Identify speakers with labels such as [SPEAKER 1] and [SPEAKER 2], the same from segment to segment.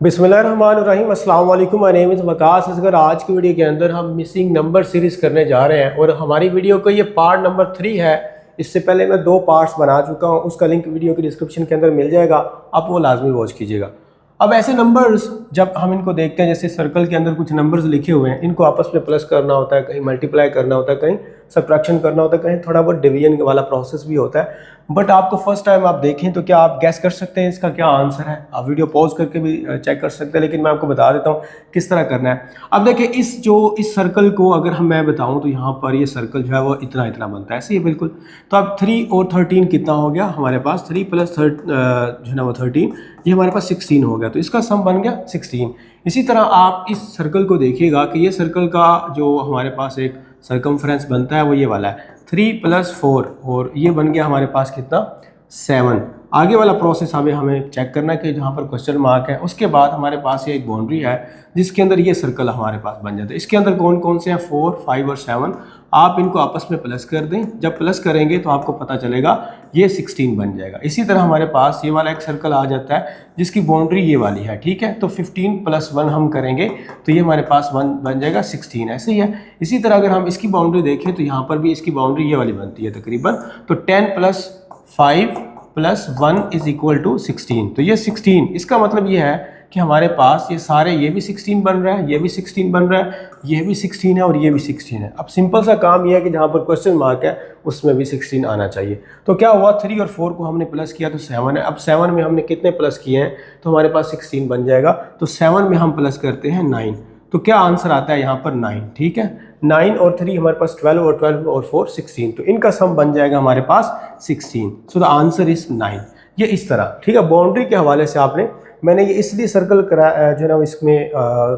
[SPEAKER 1] बिस्मिल्लाहिर्रहमानिर्रहीम अस्सलाम वालेकुम। My name is Waqas Asghar. आज की वीडियो के अंदर हम मिसिंग नंबर सीरीज़ करने जा रहे हैं और हमारी वीडियो का ये पार्ट नंबर 3 है। इससे पहले मैं 2 पार्ट्स बना चुका हूँ, उसका लिंक वीडियो के डिस्क्रिप्शन के अंदर मिल जाएगा, आप वो लाजमी वॉच कीजिएगा। अब ऐसे नंबर्स जब हम इनको देखते हैं, जैसे सर्कल के अंदर कुछ नंबर्स लिखे हुए हैं, इनको आपस में प्लस करना होता है, कहीं मल्टीप्लाई करना होता है, कहीं सब्ट्रैक्शन करना होता है, कहीं थोड़ा बहुत डिवीजन वाला प्रोसेस भी होता है। बट आपको फर्स्ट टाइम आप देखें तो क्या आप गैस कर सकते हैं इसका क्या आंसर है? आप वीडियो पॉज करके भी चेक कर सकते हैं, लेकिन मैं आपको बता देता हूँ किस तरह करना है। अब देखिए, इस सर्कल को अगर मैं बताऊँ तो यहाँ पर ये सर्कल जो है वो इतना इतना बनता है, ऐसे ही बिल्कुल। तो अब 3 और 13 कितना हो गया हमारे पास? 3 प्लस जो है ना वो 13, ये हमारे पास 16 हो गया। तो इसका सम बन गया 16। इसी तरह आप इस सर्कल को देखिएगा कि ये सर्कल का जो हमारे पास एक सर्कमफ्रेंस बनता है वो ये वाला है 3 + 4, और ये बन गया हमारे पास कितना? 7। आगे वाला प्रोसेस हमें चेक करना है कि जहाँ पर क्वेश्चन मार्क है उसके बाद हमारे पास ये एक बाउंड्री है जिसके अंदर ये सर्कल हमारे पास बन जाता है। इसके अंदर कौन कौन से हैं? 4, 5 और 7। आप इनको आपस में प्लस कर दें। जब प्लस करेंगे तो आपको पता चलेगा ये 16 बन जाएगा। इसी तरह हमारे पास ये वाला एक सर्कल आ जाता है जिसकी बाउंड्री ये वाली है, ठीक है। तो 15 + 1 हम करेंगे तो ये हमारे पास बन जाएगा 16, ऐसे ही है। इसी तरह अगर हम इसकी बाउंड्री देखें तो यहाँ पर भी इसकी बाउंड्री ये वाली बनती है तकरीबन। तो 10 + 5 + 1 = 16। तो ये 16, इसका मतलब ये है कि हमारे पास ये सारे, ये भी 16 बन रहा है, ये भी 16 बन रहा है, ये भी 16 है और ये भी 16 है। अब सिंपल सा काम ये है कि जहाँ पर क्वेश्चन मार्क है उसमें भी 16 आना चाहिए। तो क्या हुआ, 3 और 4 को हमने प्लस किया तो 7 है। अब 7 में हमने कितने प्लस किए हैं तो हमारे पास 16 बन जाएगा। तो 7 में हम प्लस करते हैं 9। तो क्या आंसर आता है यहाँ पर? 9, ठीक है। 9 और 3 हमारे पास 12 और 12 और 4 16। तो इनका सम बन जाएगा हमारे पास 16। So the answer is 9। ये इस तरह, ठीक है। बाउंड्री के हवाले से मैंने ये इसलिए सर्कल करा जो है ना इसमें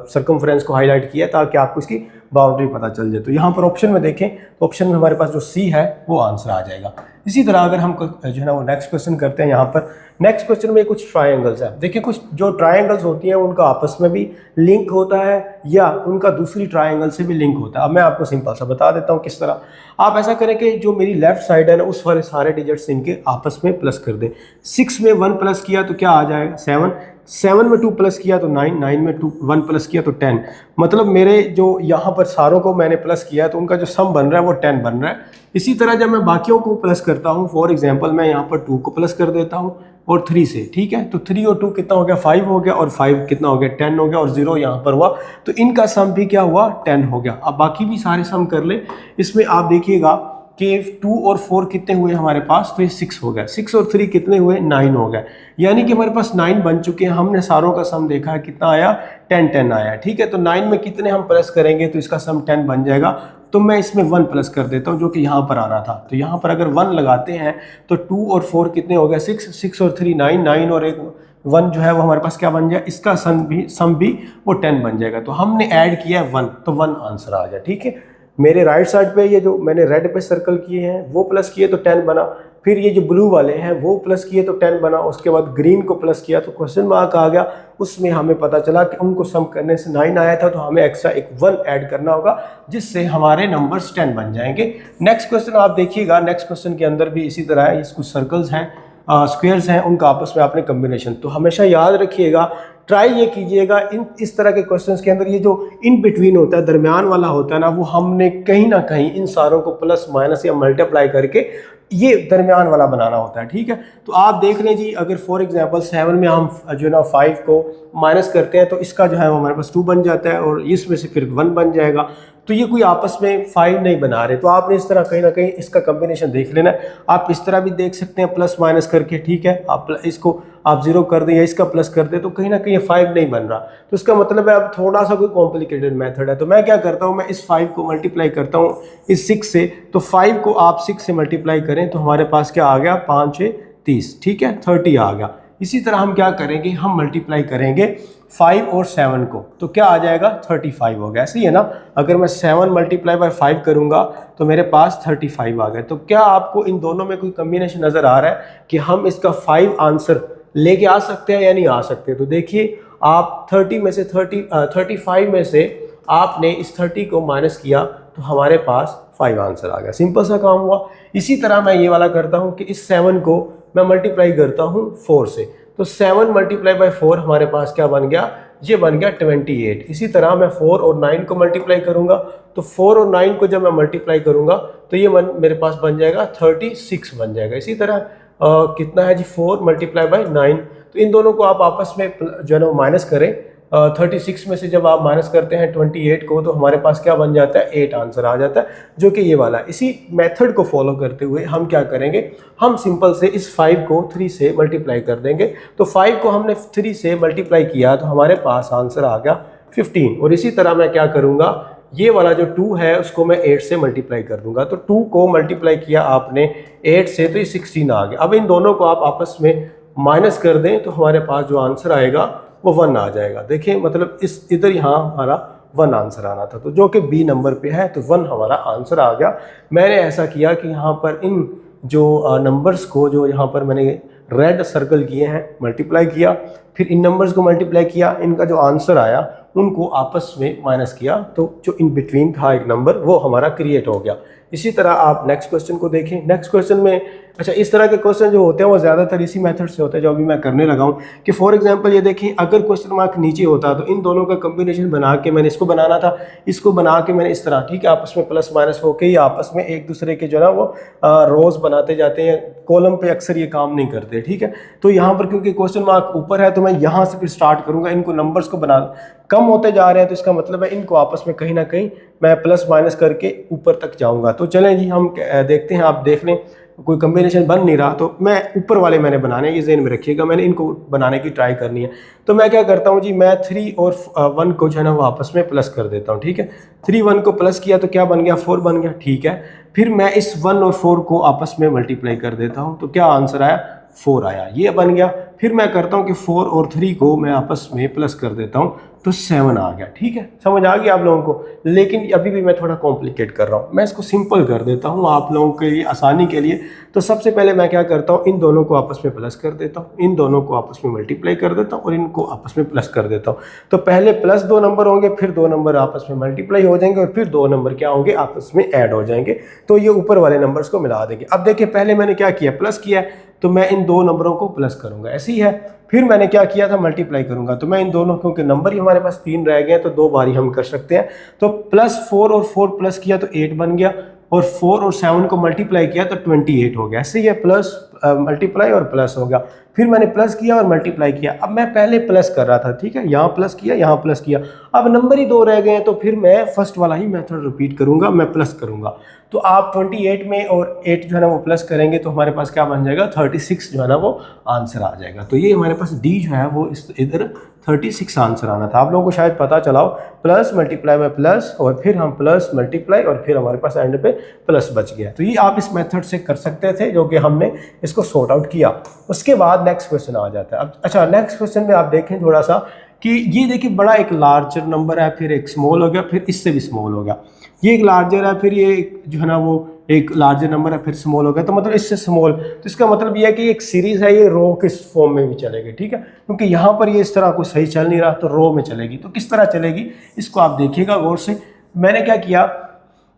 [SPEAKER 1] सर्कमफ्रेंस को हाईलाइट किया ताकि आपको इसकी बाउंड्री पता चल जाए। तो यहाँ पर ऑप्शन में देखें तो ऑप्शन में हमारे पास जो सी है वो आंसर आ जाएगा। इसी तरह अगर हम जो है ना वो नेक्स्ट क्वेश्चन करते हैं, यहाँ पर नेक्स्ट क्वेश्चन में कुछ ट्रायंगल्स हैं। देखिए, कुछ जो ट्रायंगल्स होती हैं उनका आपस में भी लिंक होता है या उनका दूसरी ट्रायंगल से भी लिंक होता है। अब मैं आपको सिंपल सा बता देता हूँ किस तरह। आप ऐसा करें कि जो मेरी लेफ्ट साइड है ना उस वाले सारे डिजिट्स इनके आपस में प्लस कर दें। 6 में 1 प्लस किया तो क्या आ जाएगा? 7। 7 में 2 प्लस किया तो 9। 9 में 1 प्लस किया तो 10। मतलब मेरे जो यहाँ पर सारों को मैंने प्लस किया तो उनका जो सम बन रहा है वो 10 बन रहा है। इसी तरह जब मैं बाकियों को प्लस करता हूँ, फॉर एग्जांपल मैं यहाँ पर 2 को प्लस कर देता हूँ और 3 से, ठीक है। तो 3 और 2 कितना हो गया? 5 हो गया, और 5 कितना हो गया? 10 हो गया, और 0 यहाँ पर हुआ तो इनका सम भी क्या हुआ? 10 हो गया। अब बाकी भी सारे सम कर ले। इसमें आप देखिएगा कि 2 और 4 कितने हुए हमारे पास? तो ये 6 हो गया। 6 और 3 कितने हुए? 9 हो गए। यानी कि हमारे पास 9 बन चुके हैं। हमने सारों का सम देखा है, कितना आया? 10 आया, ठीक है। तो 9 में कितने हम प्लस करेंगे तो इसका सम 10 बन जाएगा। तो मैं इसमें 1 प्लस कर देता हूँ जो कि यहाँ पर आना था। तो यहाँ पर अगर 1 लगाते हैं तो 2 और 4 कितने हो गए? 6 और 3 9, 9 और 1 जो है वो हमारे पास क्या बन जाए? इसका सम भी वो 10 बन जाएगा। तो हमने ऐड किया है 1, तो 1 आंसर आ गया, ठीक है। मेरे राइट साइड पे ये जो मैंने रेड पे सर्कल किए हैं वो प्लस किए तो 10 बना। फिर ये जो ब्लू वाले हैं वो प्लस किए तो 10 बना। उसके बाद ग्रीन को प्लस किया तो क्वेश्चन मार्क आ गया। उसमें हमें पता चला कि उनको सम करने से 9 आया था, तो हमें एक्स्ट्रा एक 1 ऐड करना होगा जिससे हमारे नंबर्स 10 बन जाएंगे। नेक्स्ट क्वेश्चन आप देखिएगा। नेक्स्ट क्वेश्चन के अंदर भी इसी तरह है। कुछ सर्कल्स हैं, स्क्वेयर्स हैं, उनका आपस में आपने कम्बिनेशन। तो हमेशा याद रखिएगा, ट्राई ये कीजिएगा इस तरह के क्वेश्चंस के अंदर ये जो इन बिटवीन होता है, दरमियान वाला होता है ना, वो हमने कहीं ना कहीं इन सारों को प्लस माइनस या मल्टीप्लाई करके ये दरमियान वाला बनाना होता है, ठीक है। तो आप देख लें जी, अगर फॉर एग्जांपल 7 में हम जो है ना 5 को माइनस करते हैं तो इसका जो है वो हमारे पास 2 बन जाता है और इसमें से फिर 1 बन जाएगा। तो ये कोई आपस में 5 नहीं बना रहे। तो आपने इस तरह कहीं ना कहीं इसका कॉम्बिनेशन देख लेना है। आप इस तरह भी देख सकते हैं प्लस माइनस करके, ठीक है। आप इसको आप 0 कर दें या इसका प्लस कर दें तो कहीं ना कहीं 5 नहीं बन रहा। तो इसका मतलब है अब थोड़ा सा कोई कॉम्प्लिकेटेड मेथड है। तो मैं क्या करता हूँ, मैं इस 5 को मल्टीप्लाई करता हूँ इस 6 से। तो 5 को आप 6 से मल्टीप्लाई करें तो हमारे पास क्या आ गया? 5 6 30, ठीक है, 30 आ गया। इसी तरह हम क्या करेंगे, हम मल्टीप्लाई करेंगे 5 और 7 को, तो क्या आ जाएगा? 35 हो गया। सही है ना। अगर मैं 7 × 5 करूंगा तो मेरे पास 35 आ गया। तो क्या आपको इन दोनों में कोई कम्बिनेशन नजर आ रहा है कि हम इसका 5 आंसर लेके आ सकते हैं या नहीं आ सकते? तो देखिए, आप 35 में से आपने इस 30 को माइनस किया तो हमारे पास 5 आंसर आ गया। सिंपल सा काम हुआ। इसी तरह मैं ये वाला करता हूँ कि इस 7 को मैं मल्टीप्लाई करता हूँ 4 से। तो 7 मल्टीप्लाई बाई 4 हमारे पास क्या बन गया, ये बन गया 28। इसी तरह मैं 4 और 9 को मल्टीप्लाई करूंगा, तो 4 और 9 को जब मैं मल्टीप्लाई करूंगा तो ये मेरे पास बन जाएगा 36 बन जाएगा। इसी तरह कितना है जी, 4 मल्टीप्लाई बाई 9, तो इन दोनों को आप आपस में जो है ना माइनस करें। 36 में से जब आप माइनस करते हैं 28 को, तो हमारे पास क्या बन जाता है, 8 आंसर आ जाता है, जो कि ये वाला। इसी मेथड को फॉलो करते हुए हम क्या करेंगे, हम सिंपल से इस 5 को 3 से मल्टीप्लाई कर देंगे। तो 5 को हमने 3 से मल्टीप्लाई किया तो हमारे पास आंसर आ गया 15। और इसी तरह मैं क्या करूँगा, ये वाला जो 2 है उसको मैं 8 से मल्टीप्लाई कर दूंगा। तो 2 को मल्टीप्लाई किया आपने 8 से, तो ये 16 आ गया। अब इन दोनों को आप आपस में माइनस कर दें तो हमारे पास जो आंसर आएगा वो 1 आ जाएगा। देखिए मतलब इस इधर यहाँ हमारा 1 आंसर आना था, तो जो कि बी नंबर पे है, तो 1 हमारा आंसर आ गया। मैंने ऐसा किया कि यहाँ पर इन जो नंबर्स को, जो यहाँ पर मैंने रेड सर्कल किए हैं, मल्टीप्लाई किया, फिर इन नंबर्स को मल्टीप्लाई किया, इनका जो आंसर आया उनको आपस में माइनस किया, तो जो इन बिटवीन था एक नंबर वो हमारा क्रिएट हो गया। इसी तरह आप नेक्स्ट क्वेश्चन को देखें। नेक्स्ट क्वेश्चन में अच्छा, इस तरह के क्वेश्चन जो होते हैं वो ज़्यादातर इसी मेथड से होते हैं जो अभी मैं करने लगा हूँ। कि फॉर एग्जांपल ये देखें, अगर क्वेश्चन मार्क नीचे होता तो इन दोनों का कम्बिनेशन बना के मैंने इसको बनाना था, इसको बना के मैंने इस तरह, ठीक है, आपस में प्लस माइनस होके ही आपस में एक दूसरे के जो है ना वो रोज बनाते जाते हैं। कॉलम पे अक्सर ये काम नहीं करते, ठीक है। तो यहाँ पर क्योंकि क्वेश्चन मार्क ऊपर है तो मैं यहाँ से फिर स्टार्ट करूँगा, इनको नंबर्स को बना, कम होते जा रहे हैं तो इसका मतलब है इनको आपस में कहीं ना कहीं मैं प्लस माइनस करके ऊपर तक जाऊँगा। तो चलें जी, हम देखते हैं, आप देख लें कोई कम्बिनेशन बन नहीं रहा तो मैं ऊपर वाले मैंने बनाने, ये ज़हन में रखिएगा, मैंने इनको बनाने की ट्राई करनी है। तो मैं क्या करता हूँ जी, मैं 3 और 1 को जो है ना वो आपस में प्लस कर देता हूँ, ठीक है। 3 1 को प्लस किया तो क्या बन गया, 4 बन गया, ठीक है। फिर मैं इस 1 और 4 को आपस में मल्टीप्लाई कर देता हूँ, तो क्या आंसर आया, 4 आया, ये बन गया। फिर मैं करता हूँ कि 4 और 3 को मैं आपस में प्लस कर देता हूँ, तो 7 आ गया, ठीक है। समझ आ गया आप लोगों को, लेकिन अभी भी मैं थोड़ा कॉम्प्लिकेट कर रहा हूँ, मैं इसको सिंपल कर देता हूँ आप लोगों के लिए, आसानी के लिए। तो सबसे पहले मैं क्या करता हूँ, इन दोनों को आपस में प्लस कर देता हूँ, इन दोनों को आपस में मल्टीप्लाई कर देता हूँ और इनको आपस में प्लस कर देता हूँ। तो पहले प्लस 2 नंबर होंगे, फिर 2 नंबर आपस में मल्टीप्लाई हो जाएंगे और फिर 2 नंबर क्या होंगे, आपस में ऐड हो जाएंगे, तो ये ऊपर वाले नंबर्स को मिला देंगे। अब देखिए पहले मैंने क्या किया, प्लस किया, तो मैं इन 2 नंबरों को प्लस करूंगा, ऐसी है। फिर मैंने क्या किया था, मल्टीप्लाई करूंगा, तो मैं इन दोनों, क्योंकि नंबर ही हमारे पास 3 रह गए हैं तो 2 बारी हम कर सकते हैं। तो प्लस 4 और 4 प्लस किया तो 8 बन गया, और 4 और 7 को मल्टीप्लाई किया तो 28 हो गया। ऐसे ही है, प्लस मल्टीप्लाई और प्लस हो गया। फिर मैंने प्लस किया और मल्टीप्लाई किया। अब मैं पहले प्लस कर रहा था, ठीक है, यहाँ प्लस किया, यहाँ प्लस किया, अब नंबर ही 2 रह गए हैं, तो फिर मैं फर्स्ट वाला ही मेथड रिपीट करूंगा, मैं प्लस करूंगा। तो आप 28 में और 8 जो है ना वो प्लस करेंगे तो हमारे पास क्या बन जाएगा, 36 जो है ना वो आंसर आ जाएगा। तो ये हमारे पास डी जो है वो इधर 36 आंसर आना था। आप लोगों को शायद पता चला हो, प्लस मल्टीप्लाई में प्लस, और फिर हम प्लस मल्टीप्लाई, और फिर हमारे पास एंड पे प्लस बच गया। तो ये आप इस मेथड से कर सकते थे, जो कि हमने इसको सॉर्ट आउट किया। उसके बाद नेक्स्ट क्वेश्चन आ जाता है। अब अच्छा, नेक्स्ट क्वेश्चन में आप देखें थोड़ा सा कि ये देखिए बड़ा एक लार्जर नंबर है, फिर एक स्मॉल हो गया, फिर इससे भी स्मॉल हो गया, ये एक लार्जर है, फिर ये जो है ना वो एक लार्जर नंबर है, फिर स्मॉल हो गया, तो मतलब इससे स्मॉल। तो इसका मतलब ये है कि एक सीरीज है, ये रो के फॉर्म में भी चलेगी, ठीक है, क्योंकि यहाँ पर ये इस तरह कोई सही चल नहीं रहा, तो रो में चलेगी। तो किस तरह चलेगी इसको आप देखिएगा गौर से। मैंने क्या किया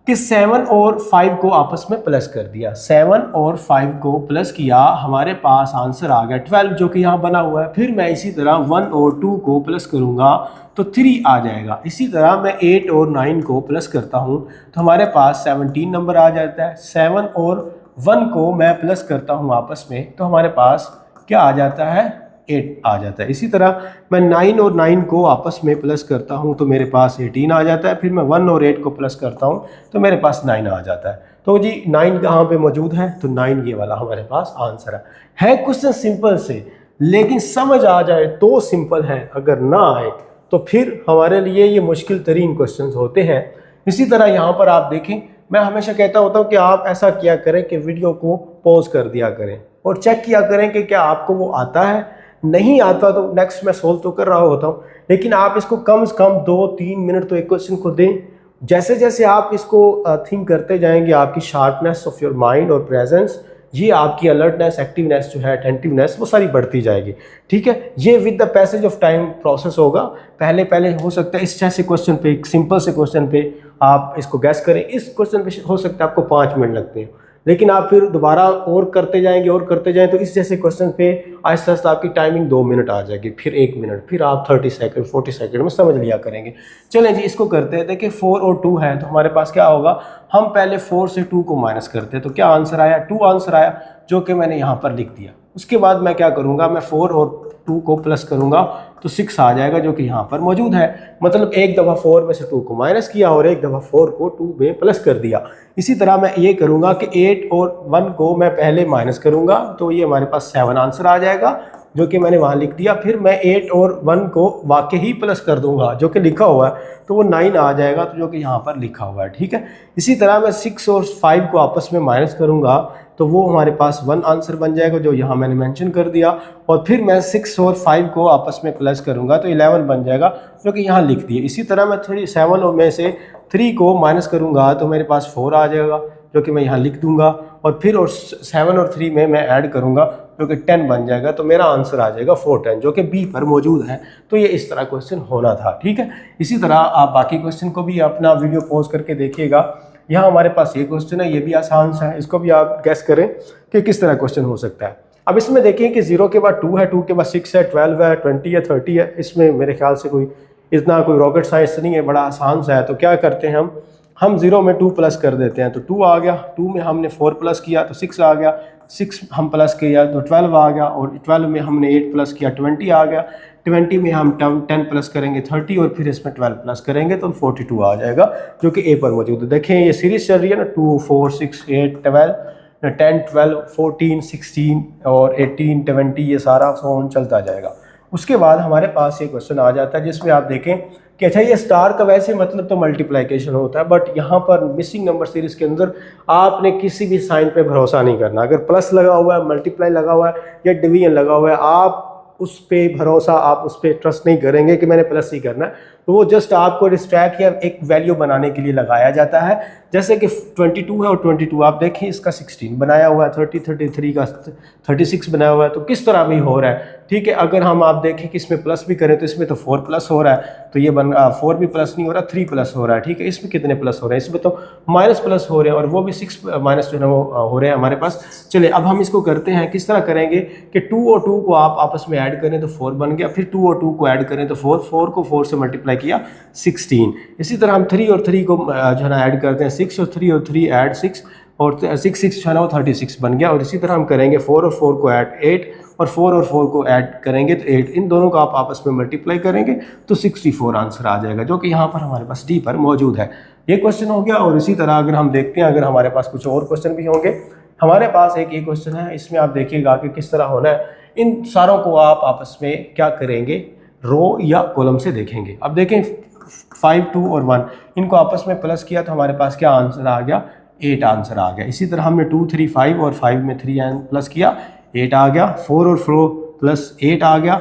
[SPEAKER 1] कि 7 और 5 को आपस में प्लस कर दिया, 7 और 5 को प्लस किया, हमारे पास आंसर आ गया 12, जो कि यहाँ बना हुआ है। फिर मैं इसी तरह 1 और 2 को प्लस करूँगा तो 3 आ जाएगा। इसी तरह मैं 8 और 9 को प्लस करता हूँ तो हमारे पास 17 नंबर आ जाता है। 7 और 1 को मैं प्लस करता हूँ आपस में तो हमारे पास क्या आ जाता है, 8 आ जाता है। इसी तरह मैं 9 और 9 को आपस में प्लस करता हूं तो मेरे पास 18 आ जाता है। फिर मैं 1 और 8 को प्लस करता हूं तो मेरे पास 9 आ जाता है। तो जी 9 कहाँ पे मौजूद है, तो 9 ये वाला हमारे पास आंसर है। क्वेश्चन सिंपल से, लेकिन समझ आ जाए तो सिंपल है, अगर ना आए तो फिर हमारे लिए ये मुश्किल तरीन क्वेश्चन होते हैं। इसी तरह यहाँ पर आप देखें, मैं हमेशा कहता होता हूँ कि आप ऐसा किया करें कि वीडियो को पॉज कर दिया करें और चेक किया करें कि क्या आपको वो आता है। नहीं आता तो नेक्स्ट मैं सोल्व तो कर रहा होता हूँ, लेकिन आप इसको कम से कम 2-3 मिनट तो एक क्वेश्चन को दें। जैसे जैसे आप इसको थिंक करते जाएंगे, आपकी शार्पनेस ऑफ योर माइंड और प्रेजेंस, ये आपकी अलर्टनेस, एक्टिवनेस जो है, अटेंटिवनेस, वो सारी बढ़ती जाएगी, ठीक है। ये with the passage of time process होगा। पहले पहले हो सकता है इस जैसे क्वेश्चन पे, एक सिंपल से क्वेश्चन पे आप इसको गैस करें, इस क्वेश्चन पे हो सकता है आपको 5 मिनट लगते हैं, लेकिन आप फिर दोबारा और करते जाएंगे और करते जाएं तो इस जैसे क्वेश्चन पे आहिस्ता आहिस्ता आपकी टाइमिंग 2 मिनट आ जाएगी, फिर 1 मिनट, फिर आप 30 सेकंड 40 सेकंड में समझ लिया करेंगे। चलें जी इसको करते हैं। देखिए 4 और 2 है तो हमारे पास क्या होगा, हम पहले 4 से 2 को माइनस करते हैं तो क्या आंसर आया, 2 आंसर आया, जो कि मैंने यहाँ पर लिख दिया। उसके बाद मैं क्या करूँगा, मैं 4 और 2 को प्लस करूँगा तो 6 आ जाएगा, जो कि यहाँ पर मौजूद है। मतलब एक दफ़ा 4 में से 2 को माइनस किया और एक दफ़ा 4 को 2 में प्लस कर दिया। इसी तरह मैं ये करूँगा कि 8 और 1 को मैं पहले माइनस करूँगा तो ये हमारे पास 7 आंसर आ जाएगा, जो कि मैंने वहाँ लिख दिया। फिर मैं 8 और 1 को वाकई ही प्लस कर दूंगा, जो कि लिखा हुआ है, तो वो 9 आ जाएगा, तो जो कि यहाँ पर लिखा हुआ है। ठीक है, इसी तरह मैं 6 और 5 को आपस में माइनस करूँगा तो वो हमारे पास 1 आंसर बन जाएगा, जो यहाँ मैंने मेंशन कर दिया। और फिर मैं 6 और 5 को आपस में प्लस करूँगा तो 11 बन जाएगा, जो कि यहाँ लिख दिया। इसी तरह मैं 7 में से 3 को माइनस करूँगा तो मेरे पास 4 आ जाएगा, जो कि मैं यहाँ लिख दूंगा। और फिर 7 और 3 में मैं ऐड करूँगा जो कि 10 बन जाएगा, तो मेरा आंसर आ जाएगा 410, जो कि बी पर मौजूद है। तो ये इस तरह क्वेश्चन होना था। ठीक है, इसी तरह आप बाकी क्वेश्चन को भी अपना वीडियो पॉज करके देखिएगा। यहाँ हमारे पास ये क्वेश्चन है, ये भी आसान सा है, इसको भी आप गैस करें कि किस तरह क्वेश्चन हो सकता है। अब इसमें देखिए कि 0 के बाद 2 है, 2 के बाद 6 है, 12 है, 20 है, 30 है। इसमें मेरे ख्याल से कोई इतना कोई रॉकेट साइंस नहीं है, बड़ा आसान सा है। तो क्या करते हैं हम 0 में 2 प्लस कर देते हैं तो 2 आ गया, 2 में हमने 4 प्लस किया तो 6 आ गया, 6 हम प्लस किया तो 12 आ गया, और 12 में हमने 8 प्लस किया 20 आ गया, 20 में हम 10 प्लस करेंगे 30 और फिर इसमें 12 प्लस करेंगे तो 42 आ जाएगा, जो कि ए पर मौजूद है। देखें ये सीरीज चल रही है ना, 2 4 6 8 12 10 12 14 16 और 18 20, ये सारा फोन चलता जाएगा। उसके बाद हमारे पास ये क्वेश्चन आ जाता है जिसमें आप देखें कि अच्छा ये स्टार का वैसे मतलब तो मल्टीप्लिकेशन होता है, बट यहाँ पर मिसिंग नंबर सीरीज़ के अंदर आपने किसी भी साइन पे भरोसा नहीं करना। अगर प्लस लगा हुआ है, मल्टीप्लाई लगा हुआ है या डिवीजन लगा हुआ है, आप उस पर भरोसा, आप उस पर ट्रस्ट नहीं करेंगे कि मैंने प्लस ही करना है। तो वो जस्ट आपको डिस्ट्रैक्ट या एक वैल्यू बनाने के लिए लगाया जाता है। जैसे कि 22 है और 22 आप देखें इसका 16 बनाया हुआ है, 33 का 36 बनाया हुआ है, तो किस तरह भी हो रहा है। ठीक है, अगर हम आप देखें कि इसमें प्लस भी करें तो इसमें तो 4 प्लस हो रहा है, तो ये 4 भी प्लस नहीं हो रहा, 3 प्लस हो रहा है। ठीक है, इसमें कितने प्लस हो रहे हैं, इसमें तो माइनस प्लस हो रहे हैं, और वो भी 6 माइनस जो है वो हो रहे हैं हमारे पास। चलिए अब हम इसको करते हैं, किस तरह करेंगे कि 2 और 2 को आप आपस में ऐड करें तो 4 बन गया, फिर 2 और 2 को ऐड करें तो 4 को 4 से मल्टीप्लाई किया 16। इसी तरह हम 3 और 3 को जो है ना ऐड करते हैं, 6 और 3 और 3 ऐड 6 और 6 जो है ना वो 36 बन गया। और इसी तरह हम करेंगे 4 और 4 को ऐड 8 और 4 और 4 को ऐड करेंगे तो 8, इन दोनों को आप आपस में मल्टीप्लाई करेंगे तो 64 आंसर आ जाएगा, जो कि यहाँ पर हमारे पास डी पर मौजूद है। ये क्वेश्चन हो गया। और इसी तरह अगर हम देखते हैं, अगर हमारे पास कुछ और क्वेश्चन भी होंगे, हमारे पास एक ये क्वेश्चन है, इसमें आप देखिएगा कि किस तरह होना है। इन सारों को आप आपस में क्या करेंगे, रो या कॉलम से देखेंगे। अब देखें 5 2 और 1 इनको आपस में प्लस किया तो हमारे पास क्या आंसर आ गया, 8 आंसर आ गया। इसी तरह हमने 2 3 5 और 5 में 3 प्लस किया, 8 आ गया। 4 और 4 प्लस 8 आ गया।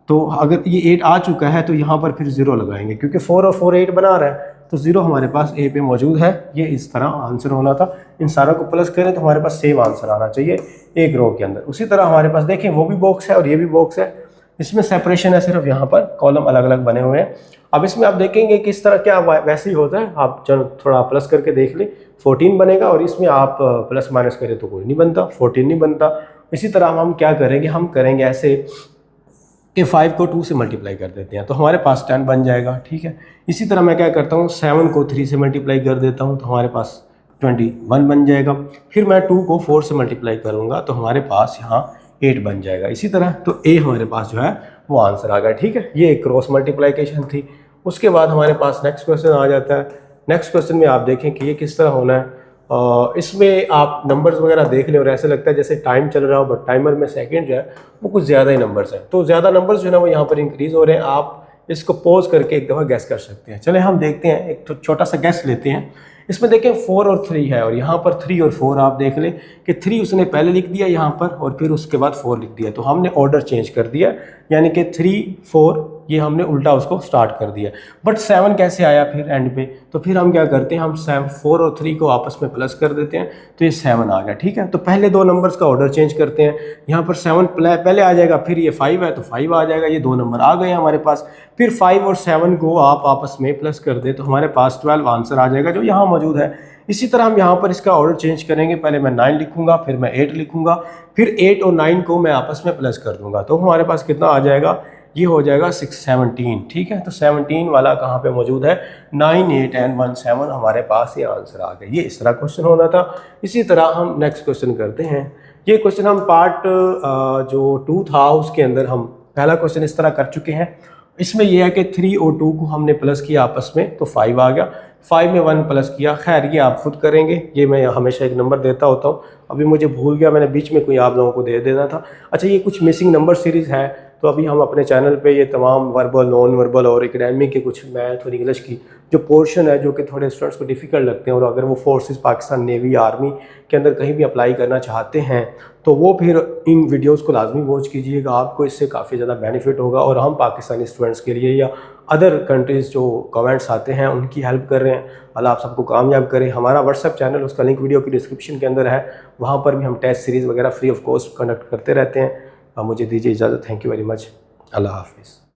[SPEAKER 1] तो अगर ये 8 आ चुका है तो यहाँ पर फिर 0 लगाएंगे, क्योंकि 4 और 4 8 बना रहा है, तो 0 हमारे पास ए पे मौजूद है। ये इस तरह आंसर होना था। इन सारों को प्लस करें तो हमारे पास सेम आंसर आना चाहिए एक रो के अंदर। उसी तरह हमारे पास देखें वो भी बॉक्स है और ये भी बॉक्स है, इसमें सेपरेशन है, सिर्फ यहाँ पर कॉलम अलग अलग बने हुए हैं। अब इसमें आप देखेंगे किस तरह क्या वैसे ही होता है। आप चलो थोड़ा प्लस करके देख लें, 14 बनेगा, और इसमें आप प्लस माइनस करें तो कोई नहीं बनता, 14 नहीं बनता। इसी तरह हम क्या करेंगे, हम करेंगे ऐसे कि 5 को 2 से मल्टीप्लाई कर देते हैं तो हमारे पास 10 बन जाएगा। ठीक है, इसी तरह मैं क्या करता हूँ, 7 को 3 से मल्टीप्लाई कर देता हूँ तो हमारे पास 21 बन जाएगा। फिर मैं 2 को 4 से मल्टीप्लाई करूँगा तो हमारे पास यहाँ 8 बन जाएगा। इसी तरह तो ए हमारे पास जो है वो आंसर आ गया। ठीक है, ये एक क्रॉस मल्टीप्लिकेशन थी। उसके बाद हमारे पास नेक्स्ट क्वेश्चन आ जाता है। नेक्स्ट क्वेश्चन में आप देखें कि ये किस तरह होना है। इसमें आप नंबर्स वगैरह देख लें और ऐसे लगता है जैसे टाइम चल रहा हो, बट टाइमर में सेकंड जो है वो कुछ ज़्यादा ही नंबर्स हैं, तो ज़्यादा नंबर्स जो है ना वो यहाँ पर इंक्रीज़ हो रहे हैं। आप इसको पॉज करके एक दफ़ा गैस कर सकते हैं। चले हम देखते हैं, एक छोटा सा गैस लेते हैं। इसमें देखें 4 और 3 है, और यहाँ पर 3 और 4 आप देख लें कि 3 उसने पहले लिख दिया यहाँ पर और फिर उसके बाद 4 लिख दिया, तो हमने ऑर्डर चेंज कर दिया, यानी कि 3 4 ये हमने उल्टा उसको स्टार्ट कर दिया। बट 7 कैसे आया फिर एंड पे, तो फिर हम क्या करते हैं, हम 4 और 3 को आपस में प्लस कर देते हैं, तो ये 7 आ गया। ठीक है, तो पहले दो नंबर्स का ऑर्डर चेंज करते हैं। यहाँ पर 7 पहले आ जाएगा, फिर ये 5 है तो 5 आ जाएगा। ये दो नंबर आ गए हमारे पास। फिर 5 और 7 को आप आपस में प्लस कर दे तो हमारे पास 12 आंसर आ जाएगा जो यहाँ मौजूद है। इसी तरह हम यहाँ पर इसका ऑर्डर चेंज करेंगे। पहले मैं 9 लिखूंगा, फिर मैं 8 लिखूंगा, फिर 8 और 9 को मैं आपस में प्लस कर दूंगा, तो हमारे पास कितना आ जाएगा, ये हो जाएगा 17। ठीक है, तो 17 वाला कहाँ पे मौजूद है, 9, 8 एंड 1 7 हमारे पास ये आंसर आ गया। ये इस तरह क्वेश्चन होना था। इसी तरह हम नेक्स्ट क्वेश्चन करते हैं। ये क्वेश्चन हम पार्ट जो 2 था उसके अंदर हम पहला क्वेश्चन इस तरह कर चुके हैं। इसमें यह है कि 3 और 2 को हमने प्लस किया आपस में तो 5 आ गया। 5 में 1 प्लस किया। खैर ये आप खुद करेंगे, ये मैं हमेशा एक नंबर देता होता हूँ। अभी मुझे भूल गया, मैंने बीच में कोई आप लोगों को दे देना था। अच्छा, ये कुछ मिसिंग नंबर सीरीज़ है, तो अभी हम अपने चैनल पे ये तमाम वर्बल, नॉन वर्बल और एकेडमिक के कुछ मैथ और इंग्लिश की जो पोर्शन है जो कि थोड़े स्टूडेंट्स को डिफ़िकल्ट लगते हैं और अगर वो फोर्सेस पाकिस्तान नेवी आर्मी के अंदर कहीं भी अप्लाई करना चाहते हैं तो वो फिर इन वीडियोस को लाजमी वॉच कीजिएगा। आपको इससे काफ़ी ज़्यादा बेनिफिट होगा और हम पाकिस्तानी स्टूडेंट्स के लिए या अदर कंट्रीज़ जो कमेंट्स आते हैं उनकी हेल्प कर रहे हैं। अल्लाह आप सबको कामयाब करें। हमारा व्हाट्सएप चैनल, उसका लिंक वीडियो की डिस्क्रिप्शन के अंदर है। वहाँ पर भी हम टेस्ट सीरीज़ वगैरह फ्री ऑफ कॉस्ट कंडक्ट करते रहते हैं। मुझे दीजिए इजाज़त। Thank you very much. अल्लाह हाफिज़।